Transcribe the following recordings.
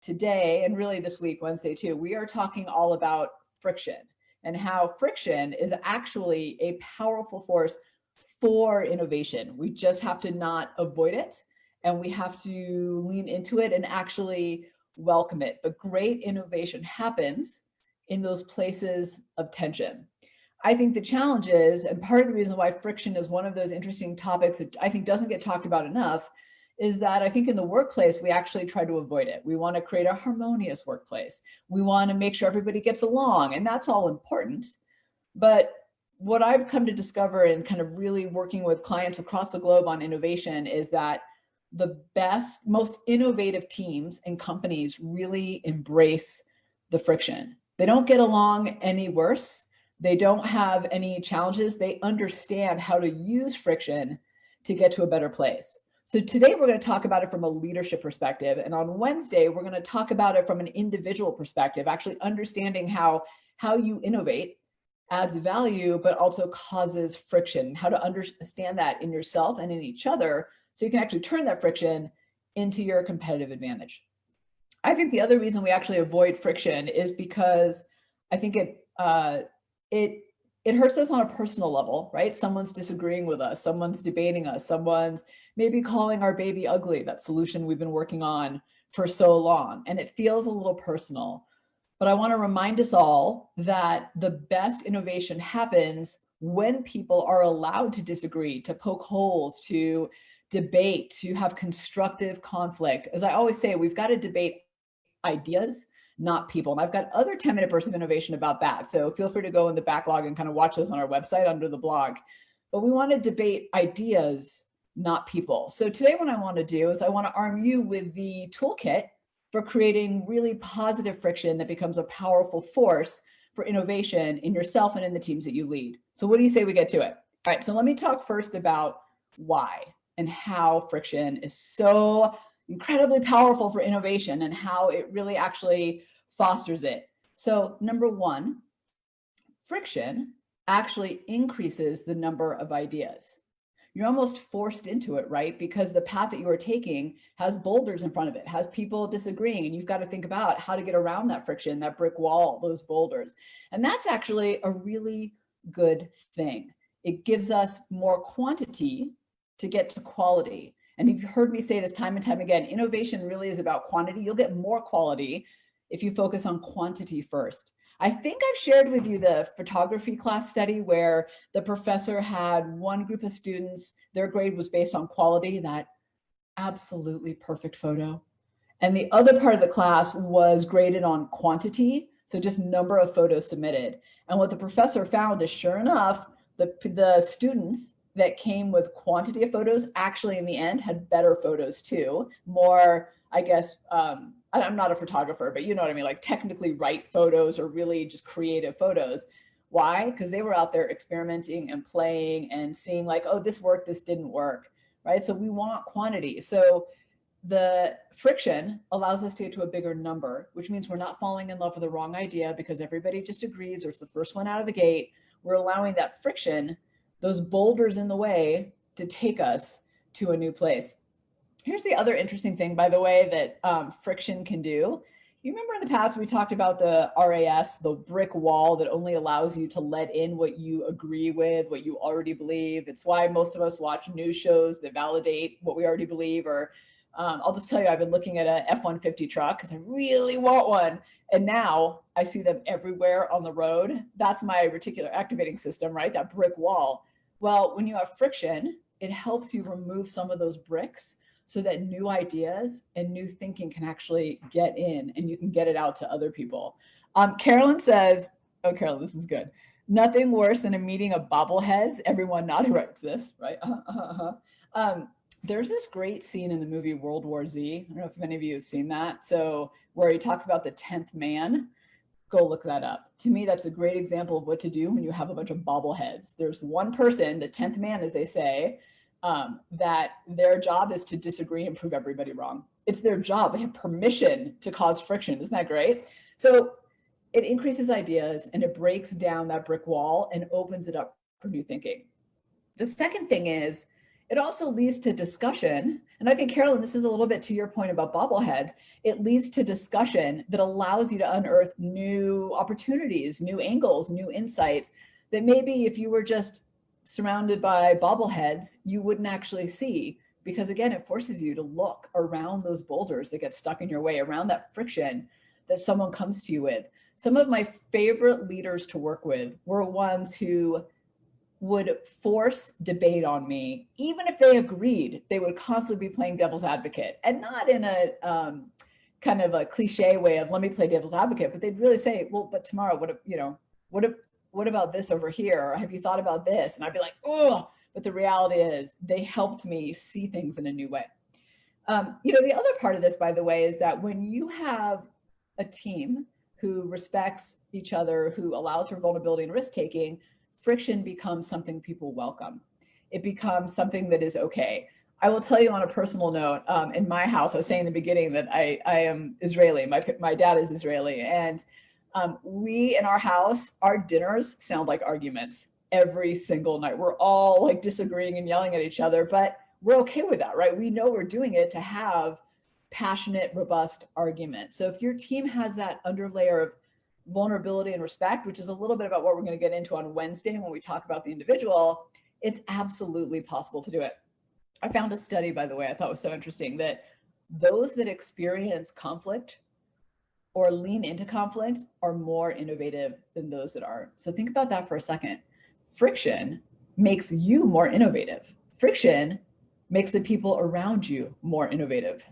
today, and really this week, Wednesday too, we are talking all about friction and how friction is actually a powerful force for innovation. We just have to not avoid it, and we have to lean into it and actually welcome it. But great innovation happens in those places of tension. I think the challenge is, and part of the reason why friction is one of those interesting topics that I think doesn't get talked about enough, is that I think in the workplace, we actually try to avoid it. We want to create a harmonious workplace. We want to make sure everybody gets along, and that's all important. But what I've come to discover in kind of really working with clients across the globe on innovation is that the best, most innovative teams and companies really embrace the friction. They don't get along any worse. They don't have any challenges. They understand how to use friction to get to a better place. So today we're going to talk about it from a leadership perspective. And on Wednesday, we're going to talk about it from an individual perspective, actually understanding how you innovate adds value, but also causes friction, how to understand that in yourself and in each other so you can actually turn that friction into your competitive advantage. I think the other reason we actually avoid friction is because I think it hurts us on a personal level, right? Someone's disagreeing with us, someone's debating us, someone's maybe calling our baby ugly, that solution we've been working on for so long, and it feels a little personal. But I want to remind us all that the best innovation happens when people are allowed to disagree, to poke holes, to debate, to have constructive conflict. As I always say, we've got to debate ideas, not people. And I've got other 10-minute bursts of innovation about that. So feel free to go in the backlog and kind of watch those on our website under the blog. But we want to debate ideas, not people. So today what I want to do is I want to arm you with the toolkit for creating really positive friction that becomes a powerful force for innovation in yourself and in the teams that you lead. So what do you say we get to it? All right, so let me talk first about why and how friction is so incredibly powerful for innovation and how it really actually fosters it. So number one, friction actually increases the number of ideas. You're almost forced into it, right? Because the path that you are taking has boulders in front of it, has people disagreeing, and you've got to think about how to get around that friction, that brick wall, those boulders. And that's actually a really good thing. It gives us more quantity to get to quality. And you've heard me say this time and time again, innovation really is about quantity. You'll get more quality if you focus on quantity first. I think I've shared with you the photography class study where the professor had one group of students, their grade was based on quality, that absolutely perfect photo. And the other part of the class was graded on quantity, so just number of photos submitted. And what the professor found is, sure enough, the students that came with quantity of photos actually in the end had better photos too, more, I guess, I'm not a photographer, but you know what I mean, like technically right photos or really just creative photos. Why? Because they were out there experimenting and playing and seeing like, oh, this worked, this didn't work, right? So we want quantity. So the friction allows us to get to a bigger number, which means we're not falling in love with the wrong idea because everybody just agrees or it's the first one out of the gate. We're allowing that friction, those boulders in the way, to take us to a new place. Here's the other interesting thing, by the way, that friction can do. You remember in the past, we talked about the RAS, the brick wall that only allows you to let in what you agree with, what you already believe. It's why most of us watch news shows that validate what we already believe. Or I'll just tell you, I've been looking at an F-150 truck because I really want one. And now I see them everywhere on the road. That's my reticular activating system, right? That brick wall. Well, when you have friction, it helps you remove some of those bricks so that new ideas and new thinking can actually get in and you can get it out to other people. Carolyn says, oh, Carolyn, this is good. Nothing worse than a meeting of bobbleheads. Everyone nodding, right? This, right? There's this great scene in the movie World War Z. I don't know if many of you have seen that. So where he talks about the 10th man. Go look that up. To me, that's a great example of what to do when you have a bunch of bobbleheads. There's one person, the 10th man, as they say, that their job is to disagree and prove everybody wrong. It's their job. They have permission to cause friction. Isn't that great? So it increases ideas and it breaks down that brick wall and opens it up for new thinking. The second thing is It also leads to discussion. And I think, Carolyn, this is a little bit to your point about bobbleheads. It leads to discussion that allows you to unearth new opportunities, new angles, new insights that maybe if you were just surrounded by bobbleheads, you wouldn't actually see. Because again, it forces you to look around those boulders that get stuck in your way, around that friction that someone comes to you with. Some of my favorite leaders to work with were ones who would force debate on me. Even if they agreed, they would constantly be playing devil's advocate, and not in a kind of a cliche way of let me play devil's advocate, but they'd really say, well, but Tamara, what about this over here? Or have you thought about this? And I'd be like, oh, but the reality is they helped me see things in a new way. The other part of this, by the way, is that when you have a team who respects each other, who allows for vulnerability and risk-taking, friction becomes something people welcome. It becomes something that is okay. I will tell you on a personal note, in my house, I was saying in the beginning that I am Israeli. My dad is Israeli. And we in our house, our dinners sound like arguments every single night. We're all like disagreeing and yelling at each other, but we're okay with that, right? We know we're doing it to have passionate, robust arguments. So if your team has that underlayer of vulnerability and respect, which is a little bit about what we're going to get into on Wednesday when we talk about the individual, it's absolutely possible to do it. I found a study, by the way, I thought was so interesting, that those that experience conflict or lean into conflict are more innovative than those that aren't. So think about that for a second. Friction makes you more innovative. Friction makes the people around you more innovative.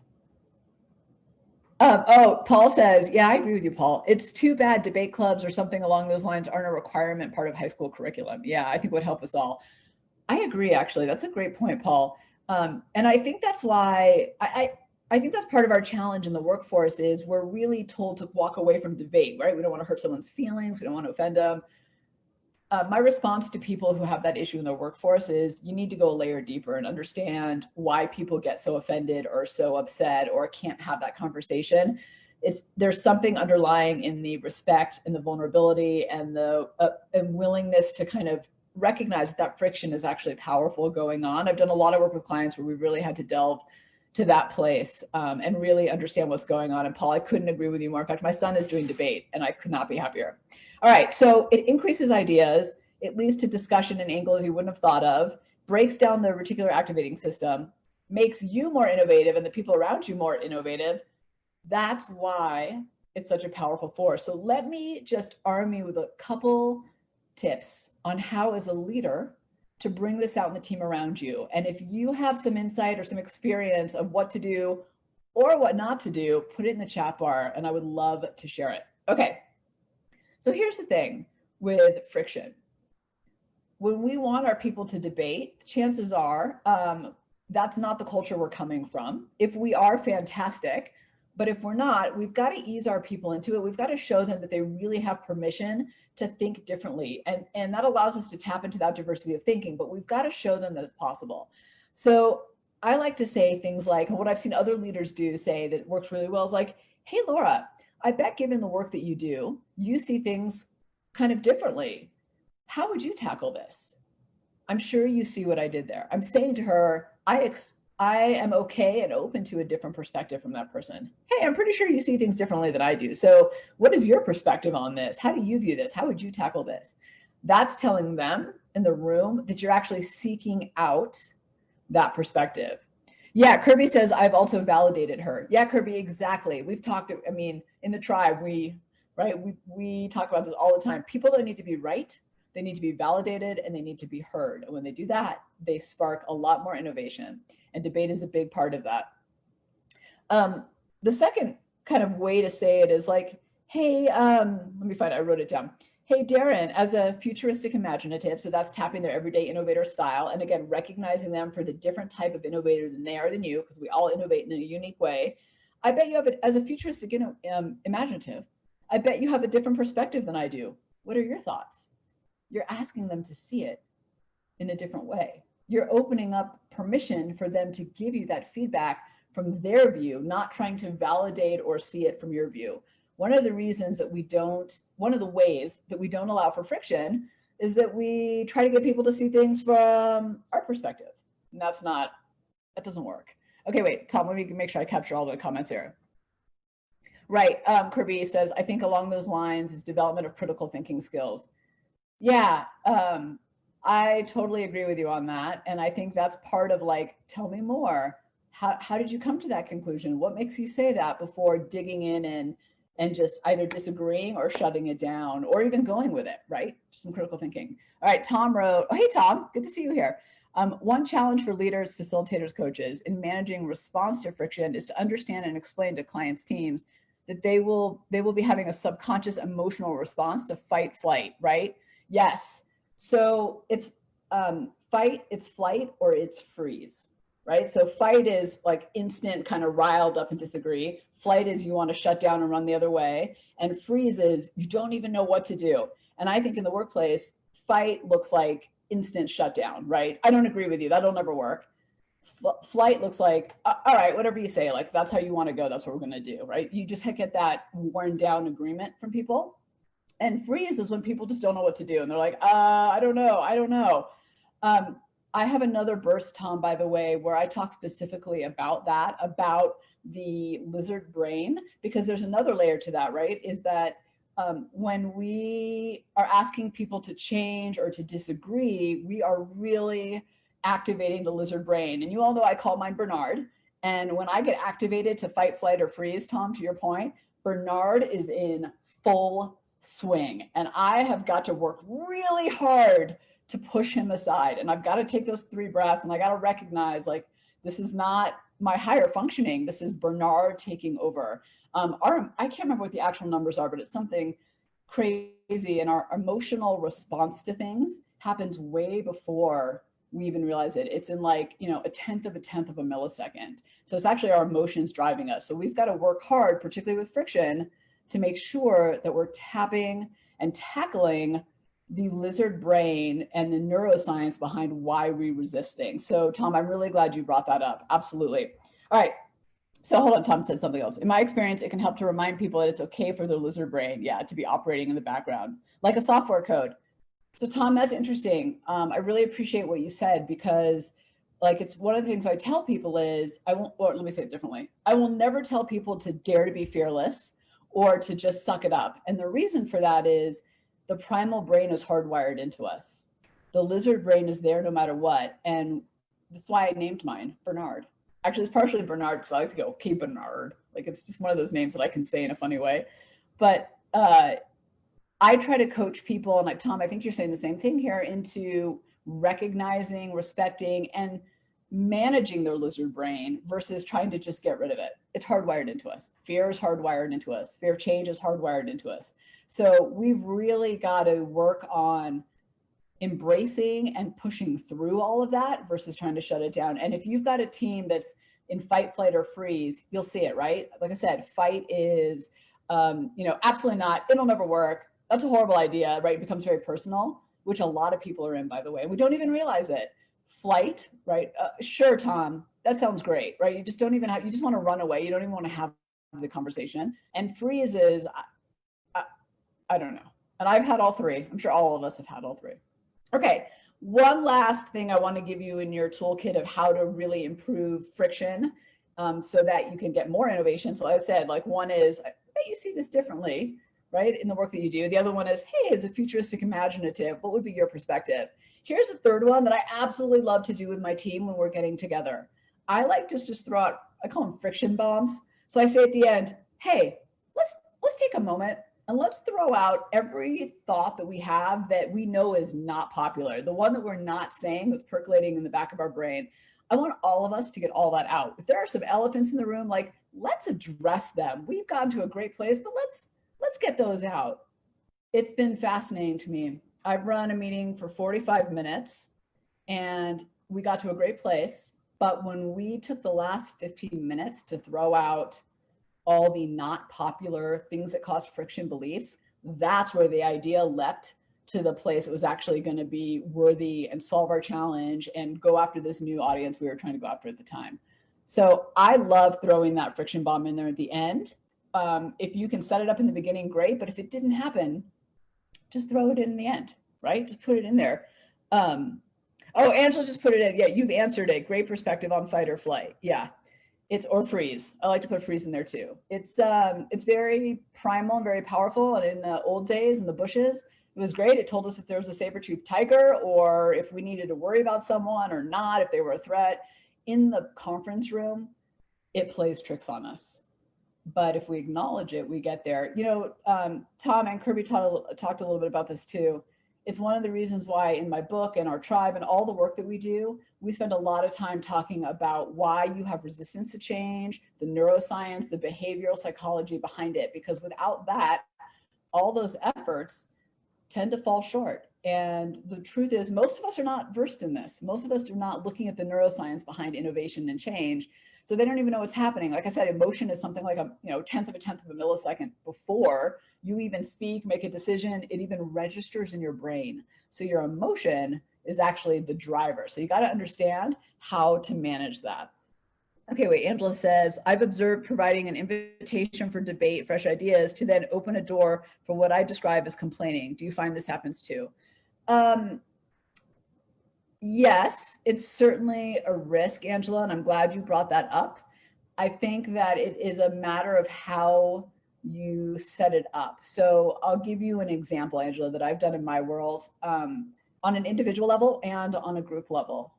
Paul says, yeah, I agree with you, Paul. It's too bad debate clubs or something along those lines aren't a requirement part of high school curriculum. Yeah, I think would help us all. I agree, actually. That's a great point, Paul. And I think that's why I think that's part of our challenge in the workforce is we're really told to walk away from debate, right? We don't want to hurt someone's feelings. We don't want to offend them. My response to people who have that issue in their workforce is you need to go a layer deeper and understand why people get so offended or so upset or can't have that conversation. There's something underlying in the respect and the vulnerability and the and willingness to kind of recognize that friction is actually powerful going on. I've done a lot of work with clients where we really had to delve to that place and really understand what's going on. And Paul, I couldn't agree with you more. In fact, my son is doing debate and I could not be happier. All right, so it increases ideas, it leads to discussion and angles you wouldn't have thought of, breaks down the reticular activating system, makes you more innovative and the people around you more innovative. That's why it's such a powerful force. So let me just arm you with a couple tips on how, as a leader, to bring this out in the team around you. And if you have some insight or some experience of what to do or what not to do, put it in the chat bar and I would love to share it. Okay. So here's the thing with friction. When we want our people to debate, chances are that's not the culture we're coming from. If we are, fantastic. But if we're not, we've got to ease our people into it. We've got to show them that they really have permission to think differently. And that allows us to tap into that diversity of thinking, but we've got to show them that it's possible. So I like to say things like, and what I've seen other leaders do say that works really well is like, hey, Laura, I bet given the work that you do, you see things kind of differently. How would you tackle this? I'm sure you see what I did there. I'm saying to her, I am okay and open to a different perspective from that person. Hey, I'm pretty sure you see things differently than I do. So what is your perspective on this? How do you view this? How would you tackle this? That's telling them in the room that you're actually seeking out that perspective. Yeah, Kirby says, I've also validated her. Yeah, Kirby, exactly. We've talked, I mean, in the tribe, we talk about this all the time. People don't need to be right. They need to be validated and they need to be heard. And when they do that, they spark a lot more innovation. And debate is a big part of that. The second kind of way to say it is like, hey, let me find it, I wrote it down. Hey, Darren, as a futuristic imaginative, so that's tapping their everyday innovator style. And again, recognizing them for the different type of innovator than they are than you, because we all innovate in a unique way. I bet you have it as a futuristic imaginative. I bet you have a different perspective than I do. What are your thoughts? You're asking them to see it in a different way. You're opening up permission for them to give you that feedback from their view, not trying to validate or see it from your view. One of the ways that we don't allow for friction is that we try to get people to see things from our perspective. And that doesn't work. Okay, wait, Tom, let me make sure I capture all the comments here. Right, Kirby says, I think along those lines is development of critical thinking skills. Yeah, I totally agree with you on that. And I think that's part of like, tell me more. How did you come to that conclusion? What makes you say that before digging in and just either disagreeing or shutting it down or even going with it, right? Just some critical thinking. All right, Tom wrote, oh, hey, Tom, good to see you here. One challenge for leaders, facilitators, coaches in managing response to friction is to understand and explain to clients' teams that they will be having a subconscious emotional response to fight, flight, right? Yes. So it's fight, it's flight, or it's freeze, right? So fight is like instant, kind of riled up and disagree. Flight is you want to shut down and run the other way. And freeze is you don't even know what to do. And I think in the workplace, fight looks like instant shutdown, right? I don't agree with you. That'll never work. Flight looks like, all right, whatever you say, like that's how you want to go. That's what we're going to do, right? You just get that worn down agreement from people. And freeze is when people just don't know what to do. And they're like, I don't know. I have another burst, Tom, by the way, where I talk specifically about that, about the lizard brain, because there's another layer to that, right? Is that when we are asking people to change or to disagree, we are really activating the lizard brain. And you all know I call mine Bernard. And when I get activated to fight, flight, or freeze, Tom, to your point, Bernard is in full swing. And I have got to work really hard to push him aside. And I've got to take those 3 breaths and I got to recognize like, this is not my higher functioning. This is Bernard taking over. I can't remember what the actual numbers are, but it's something crazy. And our emotional response to things happens way before we even realize it. It's in like, a tenth of a millisecond. So it's actually our emotions driving us. So we've got to work hard, particularly with friction, to make sure that we're tapping and tackling the lizard brain and the neuroscience behind why we resist things. So Tom, I'm really glad you brought that up. Absolutely. All right. So hold on, Tom said something else. In my experience, it can help to remind people that it's okay for the lizard brain, to be operating in the background, like a software code. So Tom, that's interesting. I really appreciate what you said because like it's one of the things I tell people is let me say it differently. I will never tell people to dare to be fearless or to just suck it up. And the reason for that is the primal brain is hardwired into us. The lizard brain is there no matter what. And that's why I named mine Bernard. Actually, it's partially Bernard because I like to go, okay, Bernard. Like it's just one of those names that I can say in a funny way. But I try to coach people, and like Tom, I think you're saying the same thing here, into recognizing, respecting, and managing their lizard brain versus trying to just get rid of it. It's hardwired into us. Fear is hardwired into us. Fear of change is hardwired into us. So we've really got to work on embracing and pushing through all of that versus trying to shut it down. And if you've got a team that's in fight, flight, or freeze, you'll see it, right? Like I said, fight is, absolutely not. It'll never work. That's a horrible idea, right? It becomes very personal, which a lot of people are in, by the way. We don't even realize it. Flight, right? Sure, Tom, that sounds great, right? You just want to run away. You don't even want to have the conversation. And freeze is, I don't know. And I've had all 3. I'm sure all of us have had all 3. Okay, one last thing I want to give you in your toolkit of how to really improve friction so that you can get more innovation. So as I said, like one is, I bet you see this differently, right, in the work that you do. The other one is, hey, is it futuristic imaginative? What would be your perspective? Here's a third one that I absolutely love to do with my team when we're getting together. I like to just throw out, I call them friction bombs. So I say at the end, hey, let's take a moment and let's throw out every thought that we have that we know is not popular, the one that we're not saying that's percolating in the back of our brain. I want all of us to get all that out. If there are some elephants in the room, like let's address them. We've gotten to a great place, but let's get those out. It's been fascinating to me. I've run a meeting for 45 minutes and we got to a great place. But when we took the last 15 minutes to throw out all the not popular things that cause friction beliefs, that's where the idea leapt to the place it was actually going to be worthy and solve our challenge and go after this new audience we were trying to go after at the time. So I love throwing that friction bomb in there at the end. If you can set it up in the beginning, great. But if it didn't happen, just throw it in the end, right? Just put it in there. Oh, Angela just put it in. Yeah, you've answered it. Great perspective on fight or flight. Yeah. It's or freeze. I like to put freeze in there too. It's very primal and very powerful. And in the old days in the bushes, it was great. It told us if there was a saber-toothed tiger or if we needed to worry about someone or not, if they were a threat. In the conference room, it plays tricks on us. But if we acknowledge it, we get there. You know, Tom and Kirby talked a little bit about this too. It's one of the reasons why in my book and our tribe and all the work that we do, we spend a lot of time talking about why you have resistance to change, the neuroscience, the behavioral psychology behind it, because without that, all those efforts tend to fall short. And the truth is, most of us are not versed in this. Most of us are not looking at the neuroscience behind innovation and change. So they don't even know what's happening. Like I said, emotion is something like a tenth of a millisecond before you even speak, make a decision. It even registers in your brain. So your emotion is actually the driver. So you got to understand how to manage that. Okay, wait, Angela says, I've observed providing an invitation for debate, fresh ideas, to then open a door for what I describe as complaining. Do you find this happens too? Yes, it's certainly a risk, Angela, and I'm glad you brought that up. I think that it is a matter of how you set it up. So I'll give you an example, Angela, that I've done in my world on an individual level and on a group level.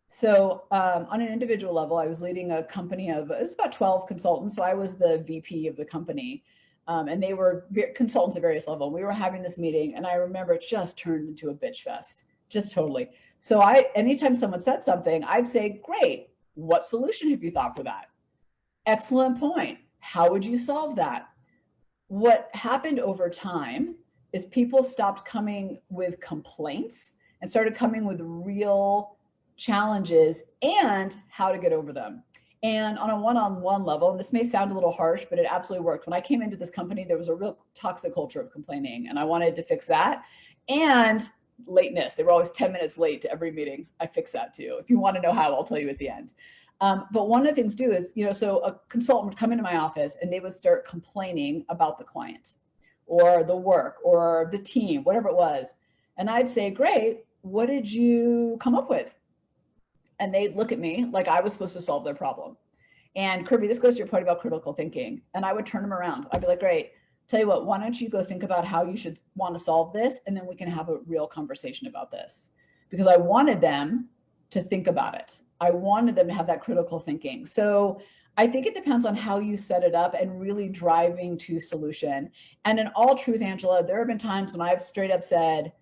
So on an individual level, I was leading a company of, it was about 12 consultants. So I was the VP of the company. And they were consultants at various levels. We were having this meeting and I remember it just turned into a bitch fest, just totally. So anytime someone said something, I'd say, great, what solution have you thought for that? Excellent point. How would you solve that? What happened over time is people stopped coming with complaints and started coming with real challenges and how to get over them. And on a one-on-one level, and this may sound a little harsh, but it absolutely worked. When I came into this company, there was a real toxic culture of complaining, and I wanted to fix that. And lateness. They were always 10 minutes late to every meeting. I fixed that too. If you want to know how, I'll tell you at the end. But one of the things do is, so a consultant would come into my office and they would start complaining about the client or the work or the team, whatever it was. And I'd say, great, what did you come up with? And they'd look at me like I was supposed to solve their problem. And Kirby, this goes to your point about critical thinking. And I would turn them around. I'd be like, great, tell you what, why don't you go think about how you should want to solve this? And then we can have a real conversation about this. Because I wanted them to think about it. I wanted them to have that critical thinking. So I think it depends on how you set it up and really driving to solution. And in all truth, Angela, there have been times when I've straight up said,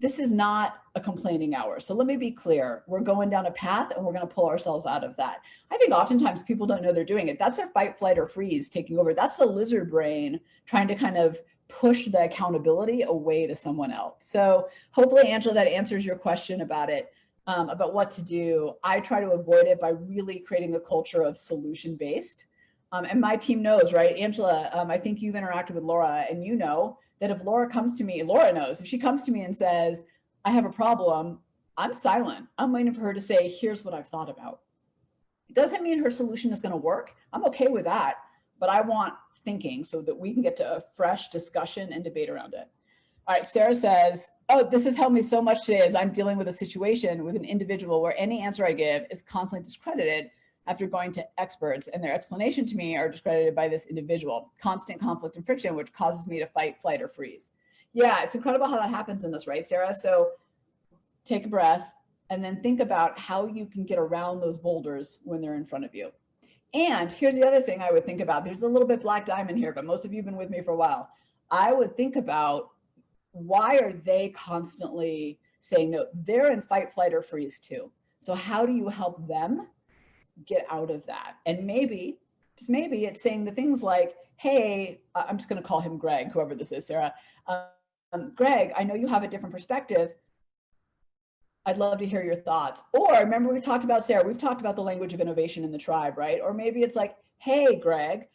this is not a complaining hour. So let me be clear. We're going down a path and we're going to pull ourselves out of that. I think oftentimes people don't know they're doing it. That's their fight, flight, or freeze taking over. That's the lizard brain trying to kind of push the accountability away to someone else. So hopefully, Angela, that answers your question about it, about what to do. I try to avoid it by really creating a culture of solution-based. And my team knows, right? Angela, I think you've interacted with Laura and you know that if Laura comes to me, Laura knows, if she comes to me and says, I have a problem, I'm silent. I'm waiting for her to say, here's what I've thought about. It doesn't mean her solution is going to work. I'm okay with that, but I want thinking so that we can get to a fresh discussion and debate around it. All right, Sarah says, oh, this has helped me so much today as I'm dealing with a situation with an individual where any answer I give is constantly discredited after going to experts, and their explanation to me are discredited by this individual. Constant conflict and friction, which causes me to fight, flight, or freeze. Yeah, it's incredible how that happens in this, right, Sarah? So take a breath and then think about how you can get around those boulders when they're in front of you. And here's the other thing I would think about. There's a little bit black diamond here, but most of you have been with me for a while. I would think about, why are they constantly saying no? They're in fight, flight, or freeze too. So how do you help them get out of that? And maybe, just maybe, it's saying the things like, hey, I'm just going to call him Greg, whoever this is, Sarah. Greg, I know you have a different perspective. I'd love to hear your thoughts. Or remember we talked about, Sarah, we've talked about the language of innovation in the tribe, right? Or maybe it's like, hey, Greg,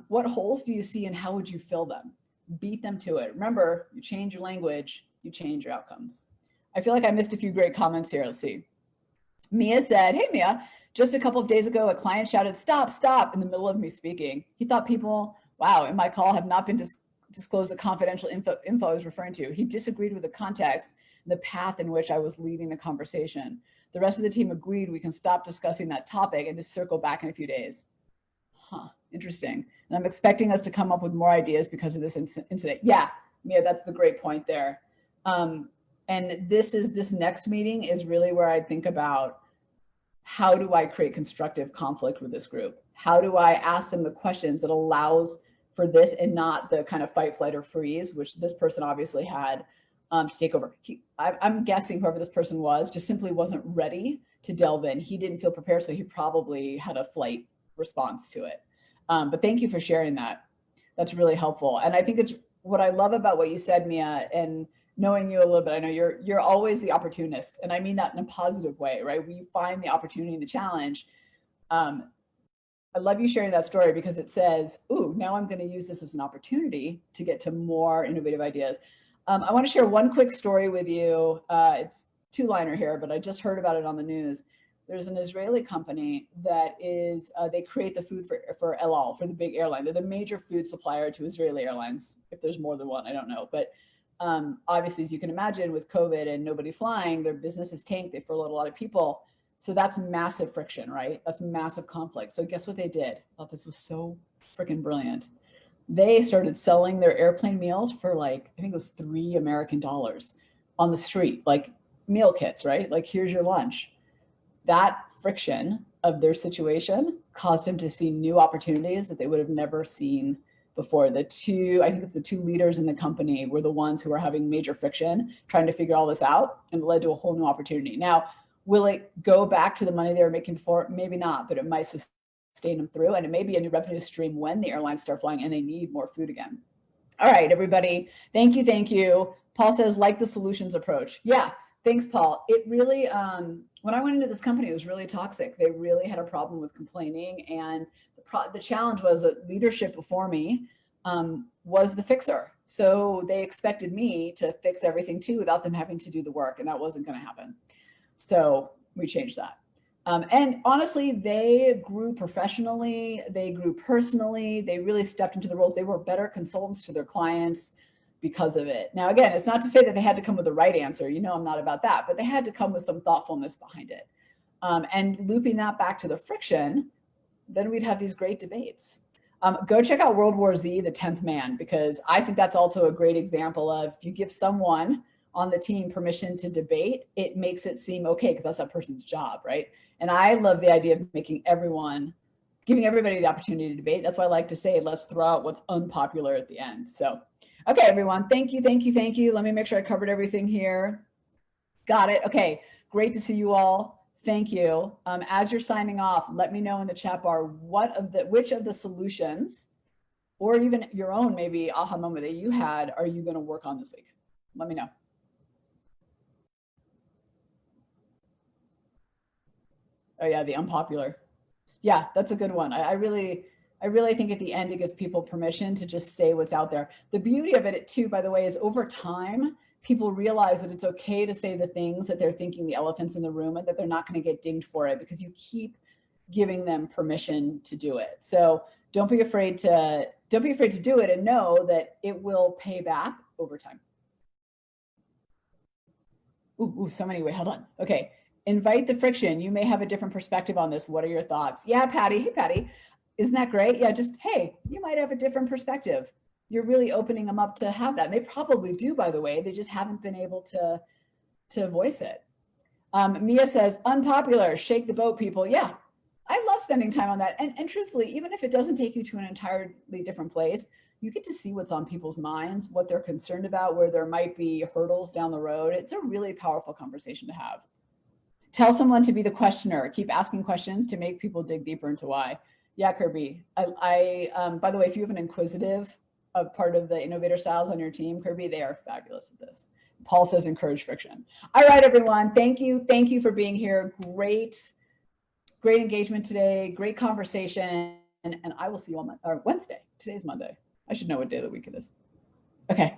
what holes do you see and how would you fill them? Beat them to it. Remember, you change your language, you change your outcomes. I feel like I missed a few great comments here. Let's see. Mia said, hey, Mia, just a couple of days ago, a client shouted, stop, stop, in the middle of me speaking. He thought people, wow, in my call have not been disclose the confidential info I was referring to. He disagreed with the context and the path in which I was leading the conversation. The rest of the team agreed we can stop discussing that topic and just circle back in a few days. Huh, interesting. And I'm expecting us to come up with more ideas because of this incident. Yeah, Mia, that's the great point there. And this next meeting is really where I think about, how do I create constructive conflict with this group? How do I ask them the questions that allows for this and not the kind of fight, flight, or freeze, which this person obviously had to take over. I'm guessing whoever this person was just simply wasn't ready to delve in. He didn't feel prepared, so he probably had a flight response to it. But thank you for sharing that. That's really helpful. And I think it's what I love about what you said, Mia, and knowing you a little bit, I know you're always the opportunist, and I mean that in a positive way, right? We find the opportunity and the challenge. I love you sharing that story because it says, ooh, now I'm going to use this as an opportunity to get to more innovative ideas. I want to share one quick story with you. It's two-liner here, but I just heard about it on the news. There's an Israeli company that is, they create the food for El Al, for the big airline. They're the major food supplier to Israeli airlines. If there's more than one, I don't know. But obviously, as you can imagine, with COVID and nobody flying, their business is tanked. They furloughed a lot of people. So that's massive friction, right? That's massive conflict. So guess what they did? I thought this was so freaking brilliant. They started selling their airplane meals for like, I think it was $3 American on the street, like meal kits, right? Like, here's your lunch. That friction of their situation caused them to see new opportunities that they would have never seen before. I think it's the two leaders in the company were the ones who were having major friction, trying to figure all this out, and it led to a whole new opportunity. Now, will it go back to the money they were making before? Maybe not, but it might sustain them through, and it may be a new revenue stream when the airlines start flying and they need more food again. All right, everybody. Thank you. Thank you. Paul says, like the solutions approach. Yeah, thanks, Paul. It really, when I went into this company, it was really toxic. They really had a problem with complaining. And the challenge was that leadership before me was the fixer. So they expected me to fix everything too without them having to do the work. And that wasn't going to happen. So we changed that. And honestly, they grew professionally, they grew personally, they really stepped into the roles. They were better consultants to their clients because of it. Now, again, it's not to say that they had to come with the right answer. You know, I'm not about that, but they had to come with some thoughtfulness behind it. And looping that back to the friction, then we'd have these great debates. Go check out World War Z, The 10th Man, because I think that's also a great example of, if you give someone on the team permission to debate, it makes it seem okay because that's that person's job, right? And I love the idea of giving everybody the opportunity to debate. That's why I like to say, let's throw out what's unpopular at the end. So, okay, everyone, thank you, thank you, thank you. Let me make sure I covered everything here. Got it. Okay, great to see you all. Thank you. As you're signing off, let me know in the chat bar which of the solutions, or even your own maybe aha moment that you had, are you going to work on this week? Let me know. Oh yeah, the unpopular. Yeah, that's a good one. I really think at the end it gives people permission to just say what's out there. The beauty of it too, by the way, is over time, people realize that it's okay to say the things that they're thinking, the elephants in the room, and that they're not going to get dinged for it because you keep giving them permission to do it. So don't be afraid to do it, and know that it will pay back over time. Ooh, so many. Wait, hold on. Okay. Invite the friction. You may have a different perspective on this. What are your thoughts? Yeah, Patty. Hey, Patty. Isn't that great? Yeah, just, hey, you might have a different perspective. You're really opening them up to have that. And they probably do, by the way. They just haven't been able to voice it. Mia says, unpopular, shake the boat, people. Yeah, I love spending time on that. And truthfully, even if it doesn't take you to an entirely different place, you get to see what's on people's minds, what they're concerned about, where there might be hurdles down the road. It's a really powerful conversation to have. Tell someone to be the questioner. Keep asking questions to make people dig deeper into why. Yeah, Kirby. By the way, if you have an inquisitive part of the innovator styles on your team, Kirby, they are fabulous at this. Paul says encourage friction. All right, everyone. Thank you. Thank you for being here. Great engagement today. Great conversation. And I will see you on Wednesday. Today's Monday. I should know what day of the week it is. Okay.